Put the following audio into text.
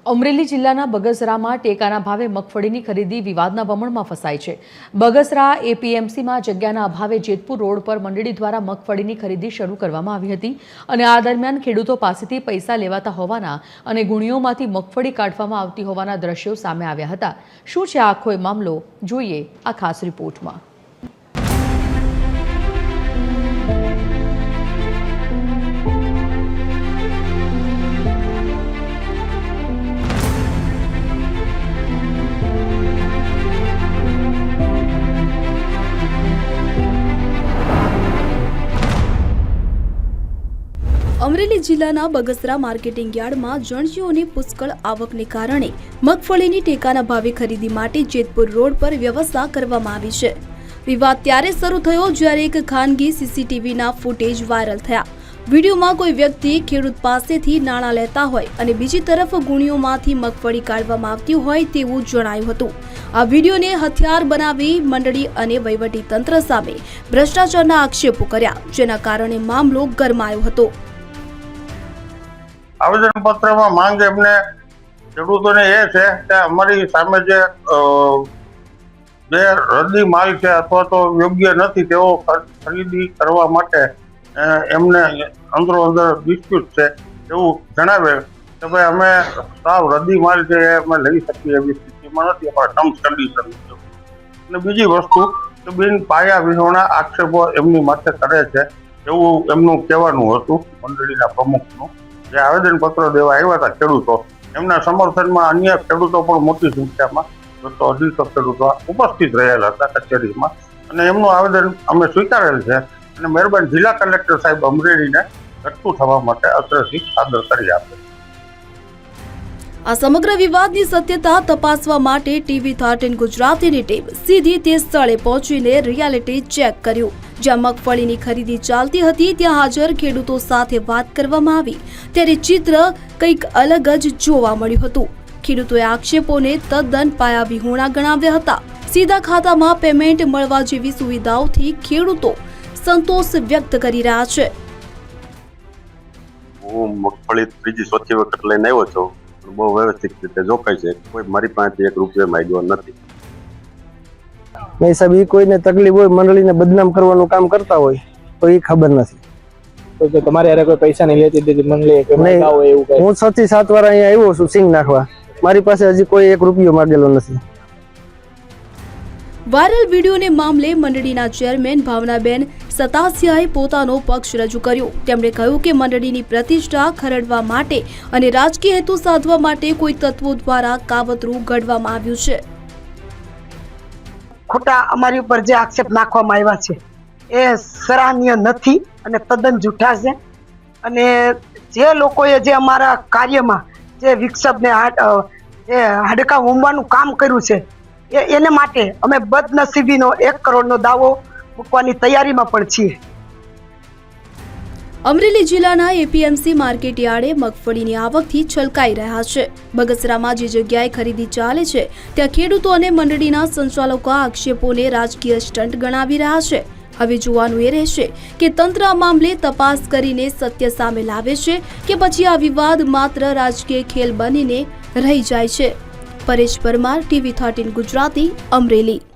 અમરેલી જિલ્લાના બગસરામાં ટેકાના ભાવે મગફળીની ખરીદી વિવાદના વમણમાં ફસાઈ છે। બગસરા એપીએમસીમાં જગ્યાના અભાવે જેતપુર રોડ પર મંડળી દ્વારા મગફળીની ખરીદી શરૂ કરવામાં આવી હતી અને આ દરમિયાન ખેડૂતો પાસેથી પૈસા લેવાતા હોવાના અને ગુણીઓમાંથી મગફળી કાઢવામાં આવતી હોવાના દ્રશ્યો સામે આવ્યા હતા। શું છે આખો મામલો, જોઈએ આ ખાસ રિપોર્ટમાં। અમરેલી જિલ્લાના બગસરા માર્કેટિંગ યાર્ડમાં જણસીઓની પુષ્કળ આવકને કારણે મગફળીની ટેકાના ભાવે ખરીદી માટે જેતપુર રોડ પર વ્યવસ્થા કરવામાં આવી છે। વિવાદ ત્યારે શરૂ થયો જ્યારે એક ખાનગી સીસીટીવીના ફૂટેજ વાયરલ થયા। વિડીયોમાં કોઈ વ્યક્તિ ખેડૂત પાસેથી નાણાં લેતા હોય અને બીજી તરફ ગુણીઓમાંથી મગફળી કાઢવામાં આવતી હોય તેવું જણાયું હતું। આ વિડીયોને હથિયાર બનાવી મંડળી અને વહીવટી તંત્ર સામે ભ્રષ્ટાચારના આક્ષેપો કર્યા, જેના કારણે મામલો ગરમાયો હતો। आवेदन पत्र में मांग एमने खेडूतों ने है कि अमरी सामे जे रद्दी माल है अथवा तो योग्य नहीं तेवो खरीदी करवा माटे एमने अंदरो अंदर डिस्प्यूट है एवं जणावे कि भाई अमे साव रद्दी माल है अमे लई सकीए एवी स्थितिमां नथी, अमरा टर्म्स कंडीशन छे। बीजी वस्तु कि बिन पाया विहोणा आक्षेपो एमनी माथे करे छे एवं एमनुं कहेवानुं हतुं। मंडळीना प्रमुखनुं जे आवेदन पत्र देवा आव्या हता खेडूतो एमना समर्थનમાં अन्य ખેડૂતો પણ મોટી સંખ્યામાં તો 250 ખેડૂતો ઉપસ્થિત રહેલા હતા કચેરીમાં અને એમનું આવેદન અમે સ્વીકારેલ છે અને મહેરબાન જિલ્લા કલેક્ટર સાહેબ અમરેલીને ઘટતું થવા માટે અત્રેથી આદર કરી આપે। આ સમગ્ર વિવાદની સત્યતા તપાસવા માટે ટીવી 13 ગુજરાતીની ટીમ સીધી તે સ્થળે પહોંચીને રિયાલિટી ચેક કર્યું। જ્યાં મગફળીની ખરીદી ચાલતી હતી ત્યાં હાજર ખેડૂતો સાથે વાત કરવામાં આવી ત્યારે ચિત્ર કંઈક અલગ જ જોવા મળ્યું હતું। ખેડૂતોએ આક્ષેપોને તદ્દન પાયાવિહોણા ગણાવ્યા હતા। સીધા ખાતામાં પેમેન્ટ મળવા જેવી સુવિધાઓથી ખેડૂતો સંતોષ વ્યક્ત કરી રહ્યા છે। હું મગફળી ત્રીજી ચોથી વખત લઈને આવ્યો છું, બહુ વ્યવસ્થિત રીતે જોખાય છે, કોઈ મારી પાસેથી 1 રૂપિયો માંગ્યો નથી। नहीं सब ये कोई ने तकलीफ हो मंडली ने बदनाम करवानुं काम करता हो तो ये खबर नहीं। तो तुम्हारे यार कोई पैसा नहीं लेती थी मंडली के मांगा हो એવું કઈ? હું 6 થી 7 વાર અહીંયા આવ્યો છું સિંગ નાખવા, મારી પાસે હજી કોઈ 1 રૂપિયો માંગેલો નથી। વાયરલ વિડીયોને મામલે મંડળીના ચેરમેન ભાવનાબેન સતાસિયાએ પોતાનો પક્ષ રજૂ કર્યો। તેમણે કહ્યું કે મંડળીની પ્રતિષ્ઠા ખરડવા માટે અને રાજકીય હેતુ સાધવા માટે કોઈ તત્વો દ્વારા કાવતરું ઘડવામાં આવ્યું છે। खोटा अमारी पर जे आक्षेप नाखवामां आव्या छे ए सराहनीय नथी अने तद्दन जूठा छे अने जे लोकोए जे अमारा कार्यमां जे विक्षेपने हाडका होमवानुं काम कर्युं छे एने माटे अमे बदनसीबीनो 1 करोड़नो दावो मूकवानी तैयारीमां पण छीए। અમરેલી જિલ્લાના એપીએમસી માર્કેટ યાર્ડે મગફળીની આવકથી છલકાઈ રહ્યા છે। બગસરામાં જે જગ્યાએ ખરીદી ચાલે છે ત્યાં ખેડૂતો અને મંડળીના સંચાલકો આક્ષેપોને રાજકીય સ્ટન્ટ ગણાવી રહ્યા છે। હવે જોવાનું એ રહેશે કે તંત્ર આ મામલે તપાસ કરીને સત્ય સામે લાવે છે કે પછી આ વિવાદ માત્ર રાજકીય ખેલ બનીને રહી જાય છે। પરેશ પરમાર, ટીવી 13 ગુજરાતી, અમરેલી।